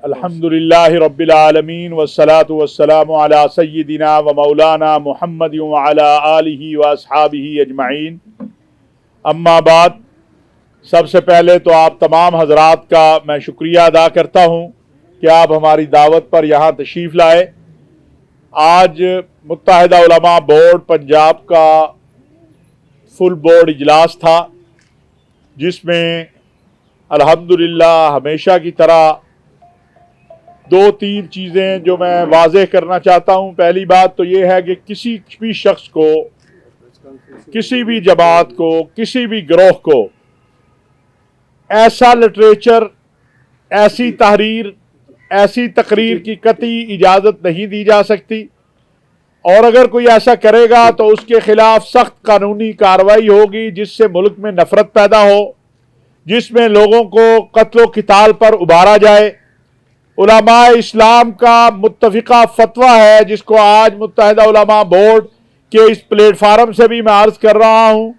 الحمدللہ رب العالمین والصلاة والسلام علی سیدنا و مولانا محمد وعلی آلہ و اصحابہ اجمعین. اما بعد، سب سے پہلے تو آپ تمام حضرات کا میں شکریہ ادا کرتا ہوں کہ آپ ہماری دعوت پر یہاں تشریف لائے. آج متحدہ علماء بورڈ پنجاب کا فل بورڈ اجلاس تھا، جس میں الحمدللہ ہمیشہ کی طرح دو تین چیزیں جو میں واضح کرنا چاہتا ہوں. پہلی بات تو یہ ہے کہ کسی بھی شخص کو، کسی بھی جماعت کو، کسی بھی گروہ کو ایسا لٹریچر، ایسی تحریر، ایسی تقریر کی قطعی اجازت نہیں دی جا سکتی، اور اگر کوئی ایسا کرے گا تو اس کے خلاف سخت قانونی کارروائی ہوگی، جس سے ملک میں نفرت پیدا ہو، جس میں لوگوں کو قتل و قتال پر ابھارا جائے. علماء اسلام کا متفقہ فتویٰ ہے، جس کو آج متحدہ علماء بورڈ کے اس پلیٹ فارم سے بھی میں عرض کر رہا ہوں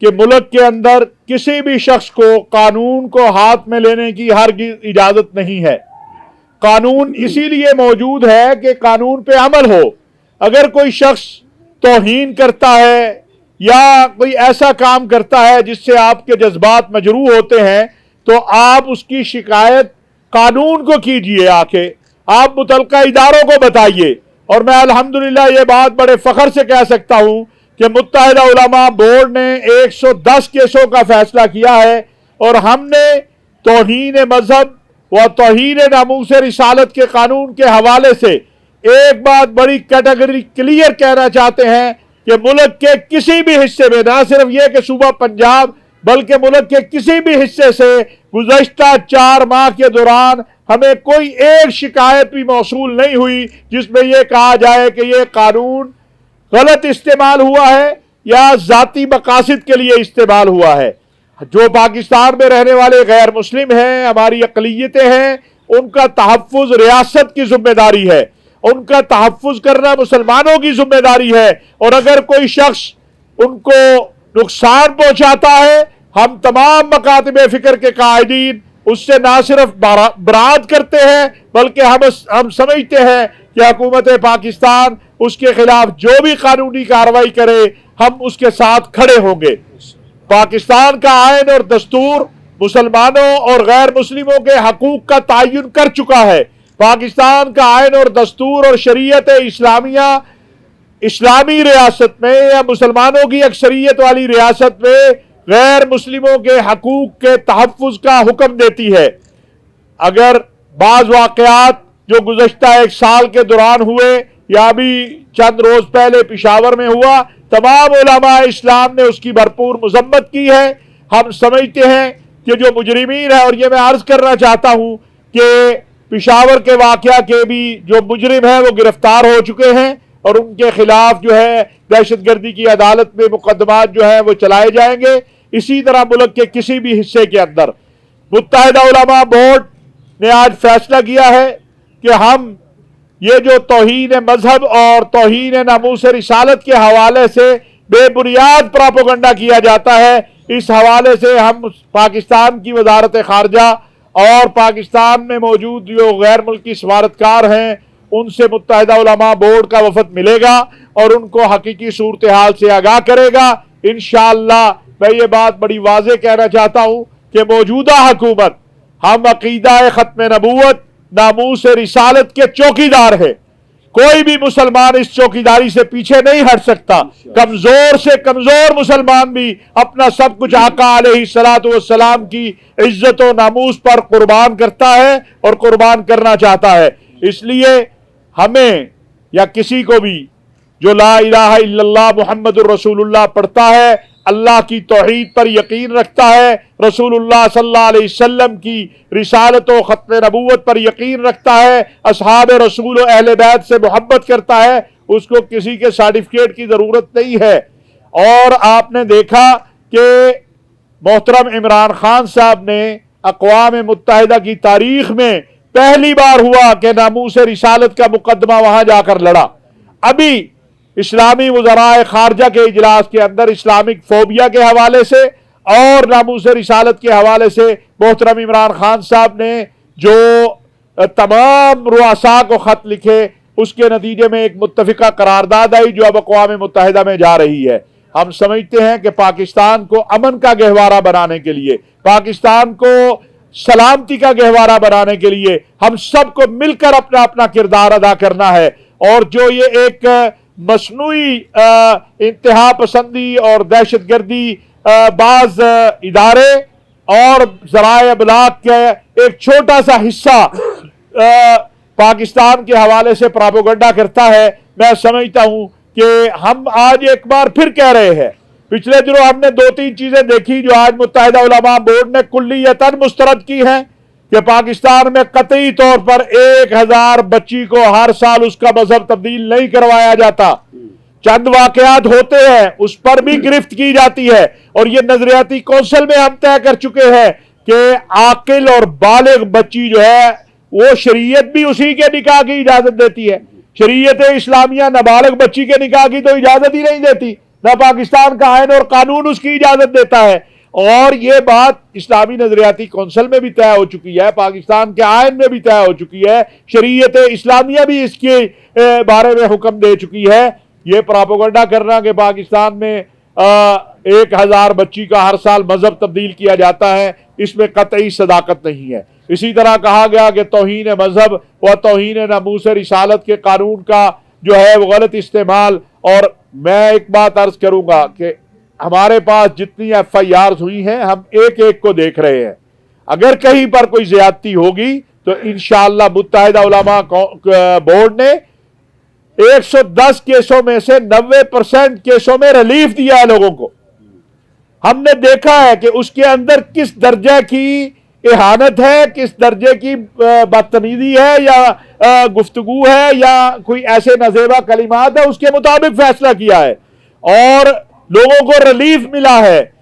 کہ ملک کے اندر کسی بھی شخص کو قانون کو ہاتھ میں لینے کی ہرگز اجازت نہیں ہے. قانون اسی لیے موجود ہے کہ قانون پہ عمل ہو. اگر کوئی شخص توہین کرتا ہے یا کوئی ایسا کام کرتا ہے جس سے آپ کے جذبات مجروح ہوتے ہیں، تو آپ اس کی شکایت قانون کو کیجئے. آ کے آپ متعلقہ اداروں کو بتائیے. اور میں الحمدللہ یہ بات بڑے فخر سے کہہ سکتا ہوں کہ متحدہ علماء بورڈ نے 110 کیسوں کا فیصلہ کیا ہے، اور ہم نے توہین مذہب و توہین ناموس رسالت کے قانون کے حوالے سے ایک بات بڑی کیٹیگری کلیئر کہنا چاہتے ہیں کہ ملک کے کسی بھی حصے میں، نہ صرف یہ کہ صوبہ پنجاب، بلکہ ملک کے کسی بھی حصے سے گزشتہ 4 ماہ کے دوران ہمیں کوئی ایک شکایت بھی موصول نہیں ہوئی جس میں یہ کہا جائے کہ یہ قانون غلط استعمال ہوا ہے یا ذاتی مقاصد کے لیے استعمال ہوا ہے. جو پاکستان میں رہنے والے غیر مسلم ہیں، ہماری اقلیتیں ہیں، ان کا تحفظ ریاست کی ذمہ داری ہے. ان کا تحفظ کرنا مسلمانوں کی ذمہ داری ہے. اور اگر کوئی شخص ان کو نقصان پہنچاتا ہے، ہم تمام مکاتب فکر کے قائدین اس سے نہ صرف برات کرتے ہیں، بلکہ ہم سمجھتے ہیں کہ حکومت پاکستان اس کے خلاف جو بھی قانونی کارروائی کرے، ہم اس کے ساتھ کھڑے ہوں گے. پاکستان کا آئین اور دستور مسلمانوں اور غیر مسلموں کے حقوق کا تعین کر چکا ہے. پاکستان کا آئین اور دستور اور شریعت اسلامیہ اسلامی ریاست میں یا مسلمانوں کی اکثریت والی ریاست میں غیر مسلموں کے حقوق کے تحفظ کا حکم دیتی ہے. اگر بعض واقعات جو گزشتہ 1 سال کے دوران ہوئے یا ابھی چند روز پہلے پشاور میں ہوا، تمام علماء اسلام نے اس کی بھرپور مذمت کی ہے. ہم سمجھتے ہیں کہ جو مجرمین ہیں، اور یہ میں عرض کرنا چاہتا ہوں کہ پشاور کے واقعہ کے بھی جو مجرم ہیں وہ گرفتار ہو چکے ہیں، اور ان کے خلاف جو ہے دہشت گردی کی عدالت میں مقدمات جو ہیں وہ چلائے جائیں گے. اسی طرح ملک کے کسی بھی حصے کے اندر متحدہ علماء بورڈ نے آج فیصلہ کیا ہے کہ ہم یہ جو توہین مذہب اور توہین ناموس رسالت کے حوالے سے بے بنیاد پراپوگنڈا کیا جاتا ہے، اس حوالے سے ہم پاکستان کی وزارت خارجہ اور پاکستان میں موجود جو غیر ملکی سفارتکار ہیں ان سے متحدہ علماء بورڈ کا وفد ملے گا اور ان کو حقیقی صورتحال سے آگاہ کرے گا. انشاءاللہ میں یہ بات بڑی واضح کہنا چاہتا ہوں کہ موجودہ حکومت، ہم عقیدہ ختم نبوت، ناموس رسالت کے چوکیدار ہیں. کوئی بھی مسلمان اس چوکیداری سے پیچھے نہیں ہٹ سکتا. کمزور سے کمزور مسلمان بھی اپنا سب کچھ آقا علیہ الصلوۃ والسلام کی عزت و ناموس پر قربان کرتا ہے اور قربان کرنا چاہتا ہے. اس لیے ہمیں یا کسی کو بھی جو لا الہ الا اللہ محمد الرسول اللہ پڑھتا ہے، اللہ کی توحید پر یقین رکھتا ہے، رسول اللہ صلی اللہ علیہ وسلم کی رسالت و ختم نبوت پر یقین رکھتا ہے، اصحاب رسول و اہل بیت سے محبت کرتا ہے، اس کو کسی کے سرٹیفکیٹ کی ضرورت نہیں ہے. اور آپ نے دیکھا کہ محترم عمران خان صاحب نے اقوام متحدہ کی تاریخ میں پہلی بار ہوا کہ ناموس رسالت کا مقدمہ وہاں جا کر لڑا. ابھی اسلامی وزراء خارجہ کے اجلاس کے اندر اسلامک فوبیا کے حوالے سے اور ناموس رسالت کے حوالے سے محترم عمران خان صاحب نے جو तमाम रुआसा को खत लिखे, उसके नतीजे में एक मुत्तफिका करारदाद आई जो अब अक़वाम मुत्तहिदा में जा रही है। हम समझते हैं कि पाकिस्तान को अमन का गहवारा बनाने के लिए, पाकिस्तान को सलामती का गहवारा बनाने के लिए हम सबको मिलकर अपना अपना किरदार अदा करना है। और जो ये एक मसनूई इंतहा पसंदी और दहशत गर्दी बाज इदारे और ज़राए अबलाग के एक छोटा सा हिस्सा पाकिस्तान के हवाले से प्रोपेगेंडा करता है, मैं समझता हूं कि हम आज एक बार फिर कह रहे हैं। पिछले दिनों हमने 2-3 चीजें देखी जो आज मुत्तहिदा उलमा बोर्ड ने कुल्लियतन मुस्तरद की हैं कि पाकिस्तान में कतई तौर पर 1000 बच्ची को हर साल उसका मजहब तब्दील नहीं करवाया जाता। चंद वाकयात होते हैं, उस पर भी गिरफ्त की जाती है। और ये नजरियाती कौंसिल में हम तय कर चुके हैं कि आकिल और बालिग बच्ची जो है वो शरीयत भी उसी के निकाह की इजाजत देती है। शरीयत इस्लामिया नाबालिग बच्ची के निकाह की तो इजाजत ही नहीं देती, ना पाकिस्तान का आइन और कानून उसकी इजाजत देता है। और ये बात इस्लामी नजरियाती कौंसिल में भी तय हो चुकी है, पाकिस्तान के आइन में भी तय हो चुकी है, शरीयत इस्लामिया भी इसके बारे में हुक्म दे चुकी है। ये प्रोपेगेंडा करना कि पाकिस्तान में 1000 बच्ची का हर साल मजहब तब्दील किया जाता है, इसमें कतई सदाकत नहीं है। इसी तरह कहा गया कि तौहीन मजहब व तौहीन नमूस रिसालत के कानून का जो है वो गलत इस्तेमाल। और मैं एक बात अर्ज करूंगा कि हमारे पास जितनी FIRs हुई हैं हम एक एक को देख रहे हैं। अगर कहीं पर कोई ज्यादती होगी तो इंशाअल्लाह मुत्तहिदा उलमा बोर्ड ने 110 केसों में से 90% केसों में रिलीफ दिया है लोगों को। हमने देखा है कि उसके अंदर किस दर्जे की इहानत है, किस दर्जे की बदतमीजी है या गुफ्तगू है या कोई ऐसे नजेबा कलिमात है, उसके मुताबिक फैसला किया है और लोगों को रिलीफ मिला है।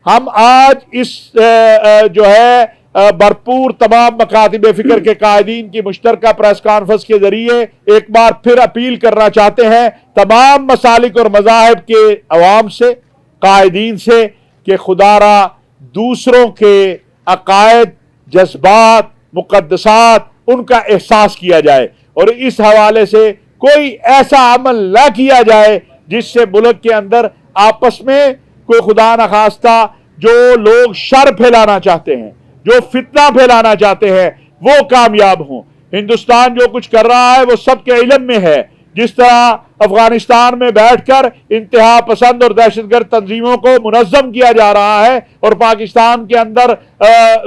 हम आज इस जो है भरपूर तमाम मकातिब फिक्र के कायदीन की मुश्तरका प्रेस कॉन्फ्रेंस के जरिए एक बार फिर अपील करना चाहते हैं तमाम मसालिक और मज़ाहिब के अवाम से, कायदीन से, कि खुदारा दूसरों के अकायद, जज्बात, मुकद्दसात उनका एहसास किया जाए और इस हवाले से कोई ऐसा अमल न किया जाए जिससे मुल्क के अंदर आपस में कोई खुदा न खास्ता जो लोग शर फैलाना चाहते हैं, जो फितना फैलाना चाहते हैं, वो कामयाब हों। हिंदुस्तान जो कुछ कर रहा है वो सबके इल्म में है। जिस तरह अफगानिस्तान में बैठकर इंतहा पसंद और दहशतगर्द तंजीमों को मुनज़्ज़म किया जा रहा है और पाकिस्तान के अंदर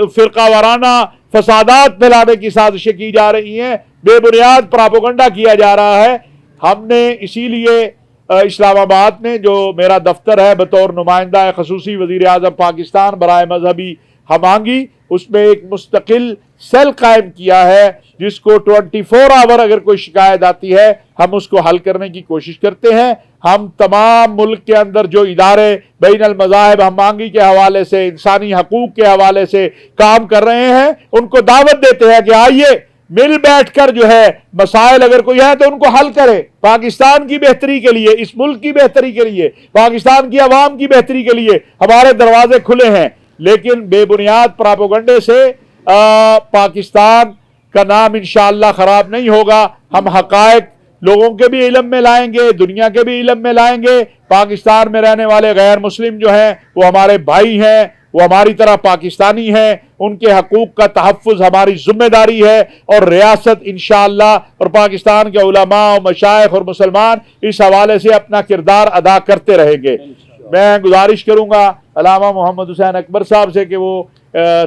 फिरका वाराना फसादात फैलाने की साजिशें की जा रही हैं, बेबुनियाद प्रोपेगेंडा किया जा रहा है। हमने इसीलिए इस्लामाबाद में जो मेरा दफ्तर है बतौर नुमाइंदा खसूसी वज़ीर आज़म पाकिस्तान बराए मजहबी हमांगी, उसमें एक मुस्तकिल सेल कायम किया है जिसको 24 आवर अगर कोई शिकायत आती है हम उसको हल करने की कोशिश करते हैं। हम तमाम मुल्क के अंदर जो इदारे बैनुल मज़ाहिब हमांगी के हवाले से, इंसानी हकूक के हवाले से काम कर रहे हैं, उनको दावत देते हैं कि आइए मिल बैठकर जो है मसाइल अगर कोई है तो उनको हल करें। पाकिस्तान की बेहतरी के लिए, इस मुल्क की बेहतरी के लिए, पाकिस्तान की आवाम की बेहतरी के लिए हमारे दरवाजे खुले हैं। लेकिन बेबुनियाद प्रोपेगेंडे से पाकिस्तान का नाम इंशाअल्लाह खराब नहीं होगा। हम हकायक लोगों के भी इल्म में लाएंगे, दुनिया के भी इल्म में लाएंगे। पाकिस्तान में रहने वाले गैर मुस्लिम जो हैं वो हमारे भाई हैं, वो हमारी तरह पाकिस्तानी हैं, उनके हकूक का तहफ़्फ़ुज़ हमारी जिम्मेदारी है और रियासत इंशाअल्लाह और पाकिस्तान के उलमा और मशाइख और मुसलमान इस हवाले से अपना किरदार अदा करते रहेंगे। मैं गुजारिश करूंगा अल्लामा मोहम्मद हुसैन अकबर साहब से कि वो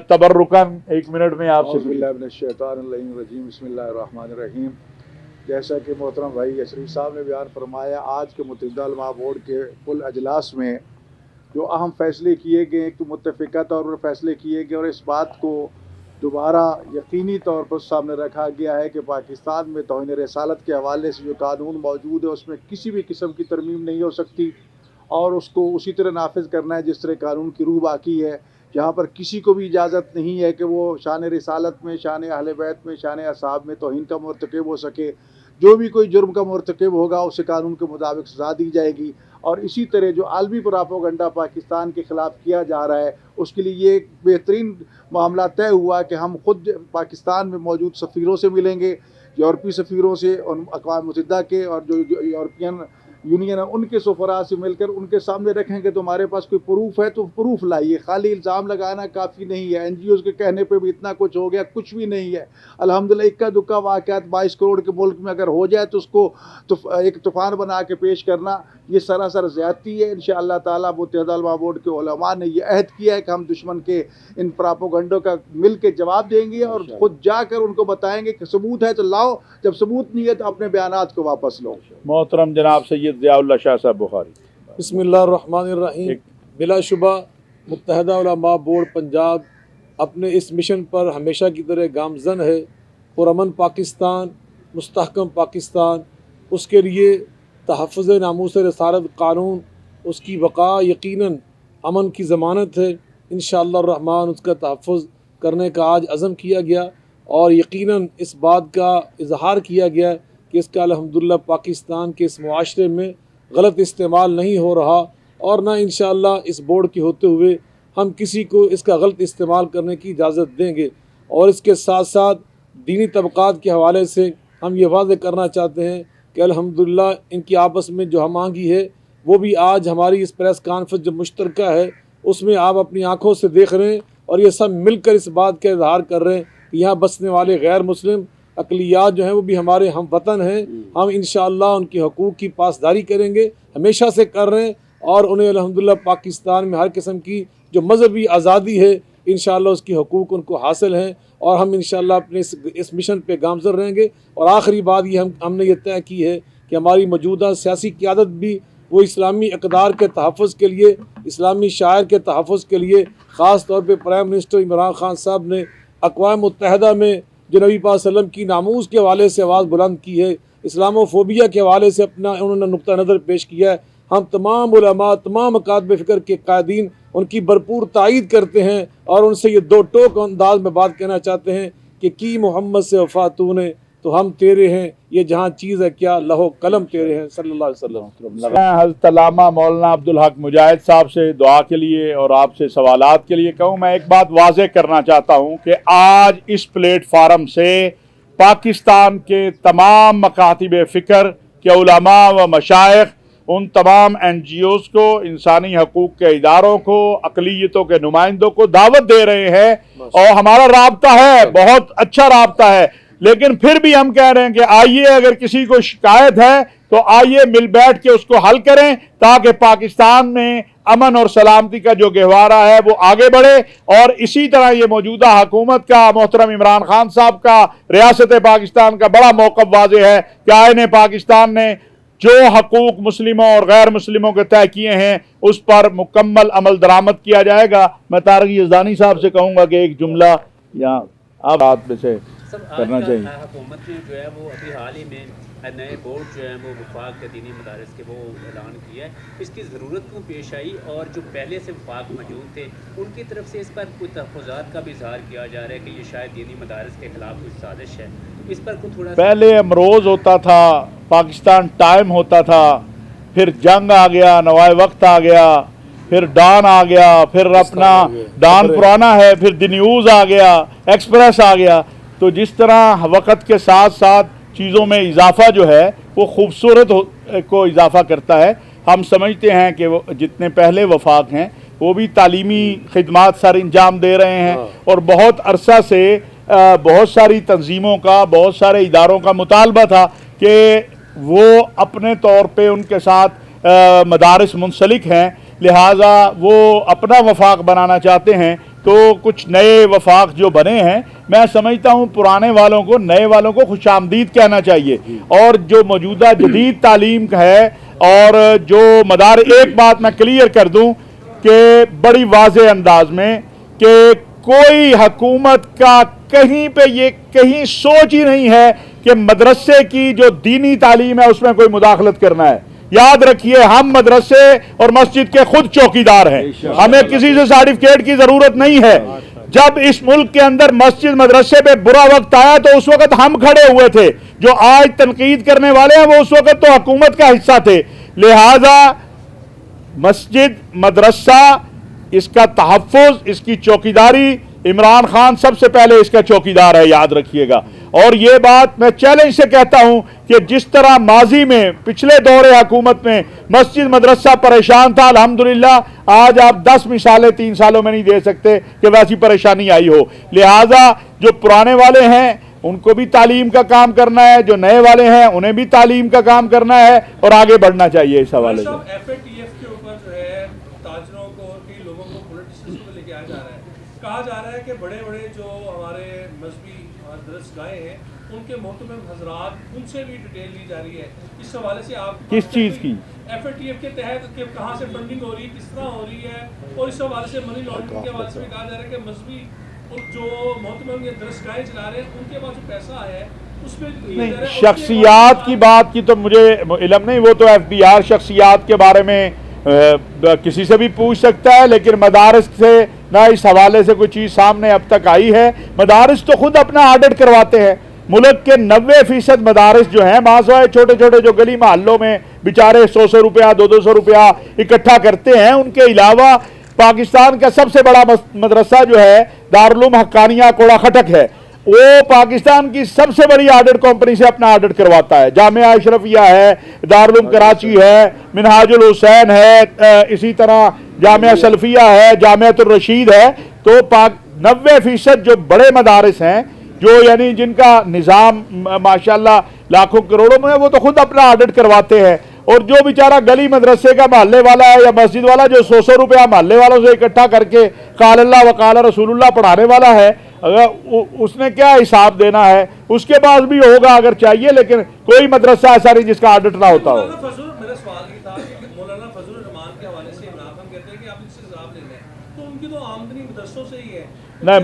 तबर्रुकन 1 मिनट में आपसे। बिस्मिल्लाहिर्रहमानिर्रहीम। जैसा कि मोहतरम भाई अशरफ साहब ने बयान फरमाया, आज के मुत्तहिदा उलमा बोर्ड के कुल अजलास में जो अहम फैसले किए गए, तो मुत्तफ़िक़ा तौर पर फैसले किए गए और इस बात को दोबारा यकीनी तौर पर सामने रखा गया है कि पाकिस्तान में तौहीन रिसालत के हवाले से जो कानून मौजूद है उसमें किसी भी किस्म की तरमीम नहीं हो सकती और उसको उसी तरह नाफिज करना है जिस तरह कानून की रूह बाकी है। जहाँ पर किसी को भी इजाज़त नहीं है कि वो शान रिसालत में, शान अहले बैत में, शान असहाब में तौहीन का मर्तकब हो सके। जो भी कोई जुर्म का मर्तकब होगा उसे कानून के मुताबिक सज़ा दी जाएगी। और इसी तरह जो आलमी प्रोपेगेंडा पाकिस्तान के ख़िलाफ़ किया जा रहा है उसके लिए ये एक बेहतरीन मामला तय हुआ कि हम ख़ुद पाकिस्तान में मौजूद सफ़ीरों से मिलेंगे, यूरोपीय सफ़ीरों से और अक़वाम मुत्तहिदा के, और जो यूरोपियन यूनियन है उनके सफ़रा से मिलकर उनके सामने रखेंगे तो हमारे पास कोई प्रूफ है तो प्रूफ लाइए, खाली इल्ज़ाम लगाना काफ़ी नहीं है। NGOs के कहने पे भी इतना कुछ हो गया, कुछ भी नहीं है। अल्हम्दुलिल्लाह इक्का दुक्का वाक़यात 22 करोड़ के मुल्क में अगर हो जाए तो उसको एक तूफ़ान बना के पेश करना ये सरासर ज़्यादती है। इंशाअल्लाह ताला मुत्तहिदा उलमा बोर्ड के उलमा ने ये अहद किया है कि हम दुश्मन के इन प्रोपेगेंडों का मिल के जवाब देंगे और ख़ुद जाकर उनको बताएंगे कि सबूत है तो लाओ, जब सबूत नहीं है तो अपने बयानात को वापस लो। मोहतरम जनाब सैयद ज़ियाउल्लाह शाह साहब बुखारी। बिस्मिल्लाहिर्रहमानिर्रहीम। बिलाशुबा मुत्तहिदा उलमा बोर्ड पंजाब अपने इस मिशन पर हमेशा की तरह गामज़न है। पुरअमन पाकिस्तान, मुस्तहकम पाकिस्तान, उसके लिए तहफ़्फ़ुज़ नामूस रसालत कानून, उसकी बका यकीनन अमन की ज़मानत है। इंशाअल्लाह रहमान उसका तहफ़्फ़ुज़ करने का आज अज़म किया गया और यकीनन इस बात का इजहार किया गया कि इसका अल्हम्दुलिल्लाह पाकिस्तान के इस मुआशरे में गलत इस्तेमाल नहीं हो रहा और ना इंशाअल्लाह इस बोर्ड के होते हुए हम किसी को इसका गलत इस्तेमाल करने की इजाज़त देंगे। और इसके साथ साथ दीनी तबक़ात के हवाले से हम ये वाज़ेह करना चाहते हैं कि अल्हम्दुलिल्लाह इनकी आपस में जो हम आहंगी है वो भी आज हमारी इस प्रेस कॉन्फ्रेंस जो मुश्तरका है उसमें आप अपनी आँखों से देख रहे हैं और ये सब मिलकर इस बात का इजहार कर रहे हैं कि यहाँ बसने वाले गैर मुस्लिम अक़लियात जो हैं वो भी हमारे हम वतन हैं। हम इंशाअल्लाह उनके हकूक़ की पासदारी करेंगे, हमेशा से कर रहे हैं और उन्हें अल्हम्दुलिल्लाह पाकिस्तान में हर किस्म की जो मज़हबी आज़ादी है इंशाअल्लाह उसकी हकूक़ उनको हासिल हैं और हम इंशाअल्लाह अपने इस मिशन पे गामज़न रहेंगे। और आखिरी बात ये हमने ये तय की है कि हमारी मौजूदा सियासी क़यादत भी वो इस्लामी अक़दार के तहफ़्फ़ुज़ के लिए, इस्लामी शायर के तहफ़्फ़ुज़ के लिए ख़ास तौर पे प्राइम मिनिस्टर इमरान ख़ान साहब ने अक़वाम मुत्तहिदा में जो नबी पाक सल्लल्लाहु अलैहि वसल्लम की नामूस के हवाले से आवाज़ बुलंद की है, इस्लामोफोबिया के हवाले से अपना उन्होंने नुक्ता नज़र पेश किया है। हम तमाम उलमा, तमाम अकादब फ़िक्र के कायदीन उनकी भरपूर तायीद करते हैं और उनसे ये दो टोक अंदाज में बात कहना चाहते हैं कि की मोहम्मद से वफ़ा तूने तो हम तेरे हैं, ये जहाँ चीज़ है क्या लहो कलम तेरे हैं सल्लल्लाहु अलैहि वसल्लम। मैं हज़रत अल्लामा मौलाना अब्दुल हक मुजाहिद साहब से दुआ के लिए और आपसे सवालात के लिए कहूँ, मैं एक बात वाज़ेह करना चाहता हूँ कि आज इस प्लेटफार्म से पाकिस्तान के तमाम मकातिब फ़िक्र के उलमा व मशाइख, उन तमाम NGOs को, इंसानी हकूक़ के इदारों को, अक़लियतों के नुमाइंदों को दावत दे रहे हैं और हमारा राब्ता है, बहुत अच्छा राब्ता है। लेकिन फिर भी हम कह रहे हैं कि आइए, अगर किसी को शिकायत है तो आइए मिल बैठ के उसको हल करें ताकि पाकिस्तान में अमन और सलामती का जो गहवारा है वो आगे बढ़े। और इसी तरह ये मौजूदा हुकूमत का, मोहतरम इमरान खान साहब का, रियासत पाकिस्तान का बड़ा मौक़िफ़ वाज़ेह है कि आईन पाकिस्तान ने जो हकूक़ मुस्लिमों और गैर मुस्लिमों के तय किए हैं उस पर मुकम्मल अमल दरामद किया जाएगा। मैं तारिक यज़दानी साहब से कहूँगा कि एक जुमला या आप बात में से करना चाहिए। हुकूमत ने जो है वो अभी हाल ही में नए बोर्ड जो है वो वफाक के दीनी मदारिस के वो ऐलान किया है, इसकी ज़रूरत क्यों पेश आई और जो पहले से वफाक मौजूद थे उनकी तरफ से इस पर कोई तहफ़्फ़ुज़ात का भी इज़हार किया जा रहा है कि ये शायद दीनी मदारिस के ख़िलाफ़ कोई साजिश है, तो इस पर कुछ थोड़ा पहले अमरोज़ होता था, पाकिस्तान टाइम होता था, फिर जंग आ गया, नवाए वक्त आ गया, फिर डॉन आ गया, फिर अपना डॉन पुराना है, फिर द न्यूज़ आ गया, एक्सप्रेस आ गया। तो जिस तरह वक़्त के साथ साथ चीज़ों में इजाफा जो है वो खूबसूरत को इजाफा करता है। हम समझते हैं कि वो जितने पहले वफाक हैं वो भी तालीमी खिदमात सर अंजाम दे रहे हैं और बहुत अरसा से बहुत सारी तंजीमों का, बहुत सारे इदारों का मुतालबा था कि वो अपने तौर पे उनके साथ मदारिस मुंसलिक हैं, लिहाजा वो अपना वफाक बनाना चाहते हैं। तो कुछ नए वफाक जो बने हैं, मैं समझता हूँ पुराने वालों को, नए वालों को खुशामदीद कहना चाहिए। और जो मौजूदा जदीद तालीम है और जो मदार, एक बात मैं क्लियर कर दूँ कि बड़ी वाज़ेह अंदाज में कि कोई हुकूमत का कहीं पे ये कहीं सोच ही नहीं है कि मदरसे की जो दीनी तालीम है उसमें कोई मुदाखलत करना है। याद रखिए, हम मदरसे और मस्जिद के खुद चौकीदार हैं, हमें किसी से सर्टिफिकेट की जरूरत नहीं है। جب اس ملک کے اندر مسجد مدرسے پہ برا وقت آیا تو اس وقت ہم کھڑے ہوئے تھے، جو آج تنقید کرنے والے ہیں وہ اس وقت تو حکومت کا حصہ تھے. لہذا مسجد مدرسہ، اس کا تحفظ، اس کی چوکیداری، عمران خان سب سے پہلے اس کا چوکیدار ہے، یاد رکھیے گا. اور یہ بات میں چیلنج سے کہتا ہوں کہ جس طرح ماضی میں پچھلے دور حکومت میں مسجد مدرسہ پریشان تھا، الحمدللہ آج آپ 10 مثالیں 3 سالوں میں نہیں دے سکتے کہ ویسی پریشانی آئی ہو. لہذا جو پرانے والے ہیں ان کو بھی تعلیم کا کام کرنا ہے، جو نئے والے ہیں انہیں بھی تعلیم کا کام کرنا ہے اور آگے بڑھنا چاہیے اس حوالے سے. FATF کے اوپر جو ہے تاجروں کو اور کئی لوگوں کو پولیٹیشنز کو لے کے آیا جا رہا ہے. کہا جا رہا ہے کہ بڑے بڑے جو ہمارے مذہبی درسگاہیں ہیں ان کے محترم حضرات ان سے بھی ڈیٹیل لی جا رہی ہے. اس حوالے سے آپ کس چیز کی؟ FATF کے تحت کہ کہاں سے فنڈنگ ہو رہی ہے، کس طرح ہو رہی ہے، اور اس حوالے سے منی لانڈرنگ کے حوالے سے بھی کہا جا رہا ہے کہ مذہبی جو محترم یہ درسگاہیں چلا رہے ہیں ان کے پاس جو پیسہ آیا ہے اس میں نہیں، شخصیات کی بات کی تو مجھے علم نہیں، وہ تو FBR شخصیات کے بارے میں کسی سے بھی پوچھ سکتا ہے، لیکن مدارس سے نہ اس حوالے سے کوئی چیز سامنے اب تک آئی ہے. مدارس تو خود اپنا آڈٹ کرواتے ہیں. ملک کے 90% مدارس جو ہیں ماسوائے چھوٹے چھوٹے جو گلی محلوں میں بیچارے 100 روپیہ 200 روپیہ اکٹھا کرتے ہیں، ان کے علاوہ پاکستان کا سب سے بڑا مدرسہ جو ہے دارالعلوم حقانیہ کوڑا خٹک ہے، وہ پاکستان کی سب سے بڑی آڈٹ کمپنی سے اپنا آڈٹ کرواتا ہے. جامعہ اشرفیہ ہے، دارالعلوم کراچی ہے، منہاج الحسین ہے، اسی طرح جامعہ سلفیہ ہے، جامعۃ الرشید ہے. تو 90% جو بڑے مدارس ہیں، جو یعنی جن کا نظام ماشاءاللہ لاکھوں کروڑوں میں ہے، وہ تو خود اپنا آڈٹ کرواتے ہیں. اور جو بیچارہ گلی مدرسے کا محلے والا ہے یا مسجد والا جو 100 روپیہ محلے والوں سے اکٹھا کر کے قال اللہ و قال رسول اللہ پڑھانے والا ہے، اس نے کیا حساب دینا ہے؟ اس کے پاس بھی ہوگا اگر چاہیے، لیکن کوئی مدرسہ ایسا نہیں جس کا آڈٹ نہ ہوتا ہو. میرا سوال یہ تھا کہ مولانا فضل الرحمان کے حوالے سے عمران خان کہتے ہیں کہ آپ ان سے حساب لے لیں، تو ان کی تو آمدنی مدرسوں سے ہی ہے. نہیں،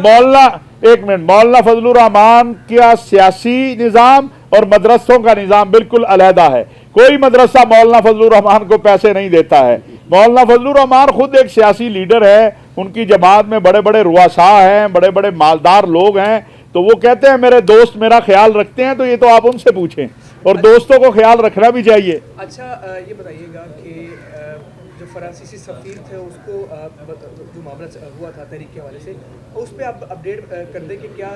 مولانا فضل الرحمان کا سیاسی نظام اور مدرسوں کا نظام بالکل علیحدہ ہے. کوئی مدرسہ مولانا فضل الرحمان کو پیسے نہیں دیتا ہے. مولانا فضل الرحمان خود ایک سیاسی لیڈر ہے، ان کی جماعت میں بڑے بڑے رؤساء ہیں، بڑے بڑے مالدار لوگ ہیں، تو وہ کہتے ہیں میرے دوست میرا خیال رکھتے ہیں، تو یہ تو آپ ان سے پوچھیں، اور دوستوں کو خیال رکھنا بھی چاہیے. اچھا یہ بتائیے گا کہ جو فرانسیسی سفیر تھے اس کو جو معاملہ ہوا تھا تحریک کے حوالے سے، اس پہ آپ اپڈیٹ کر دیں کہ کیا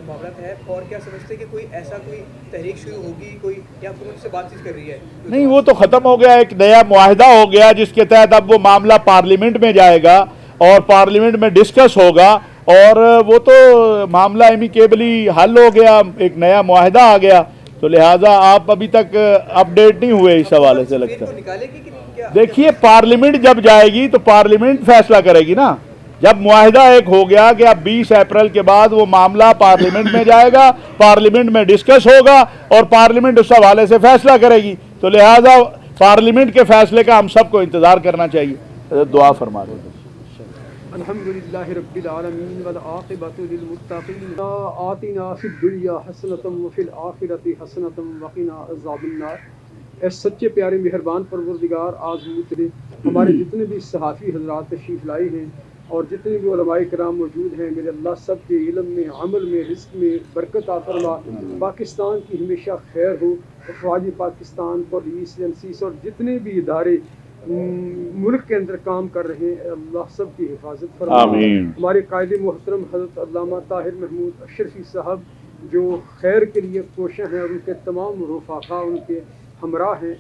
معاملہ ہے، اور کیا سمجھتے ہیں کہ کوئی ایسا کوئی تحریک شروع ہوگی کوئی، یا حکومت سے بات چیت کر رہی ہے؟ نہیں، وہ تو ختم ہو گیا، ایک نیا معاہدہ ہو گیا جس کے تحت اب وہ معاملہ پارلیمنٹ میں جائے گا اور پارلیمنٹ میں ڈسکس ہوگا، اور وہ تو معاملہ ایمیکیبلی حل ہو گیا، ایک نیا معاہدہ آ گیا. تو لہٰذا آپ ابھی تک اپڈیٹ نہیں ہوئے اس حوالے سے لگتا ہے. نکالے گی کہ نہیں؟ کیا دیکھیے، پارلیمنٹ جب جائے گی تو پارلیمنٹ فیصلہ کرے گی نا. جب معاہدہ ایک ہو گیا کہ اب 20 اپریل کے بعد وہ معاملہ پارلیمنٹ میں جائے گا، پارلیمنٹ میں ڈسکس ہوگا اور پارلیمنٹ اس حوالے سے فیصلہ کرے گی. تو لہٰذا پارلیمنٹ کے فیصلے کا ہم سب کو انتظار کرنا چاہیے. دعا فرما دیں. الحمدللہ رب العالمین والعاقبۃ للمتقین آتنا فی الدنیا حسنۃ وفی الآخرۃ حسنۃ وقنا عذاب النار. اے سچے پیارے مہربان پروردگار، آزمود ہمارے جتنے بھی صحافی حضرات تشریف لائے ہیں اور جتنے بھی علماء کرام موجود ہیں، میرے اللہ سب کے علم میں، عمل میں، رزق میں برکت عطا فرما. پاکستان کی ہمیشہ خیر ہو. افواج پاکستان، پولیس، ایجنسیز اور جتنے بھی ادارے ملک کے اندر کام کر رہے ہیں، اللہ سب کی حفاظت فرما. آمین. ہمارے قائد محترم حضرت علامہ طاہر محمود اشرفی صاحب جو خیر کے لیے کوشاں ہیں، اور ان کے تمام رفقا ان کے ہمراہ ہیں،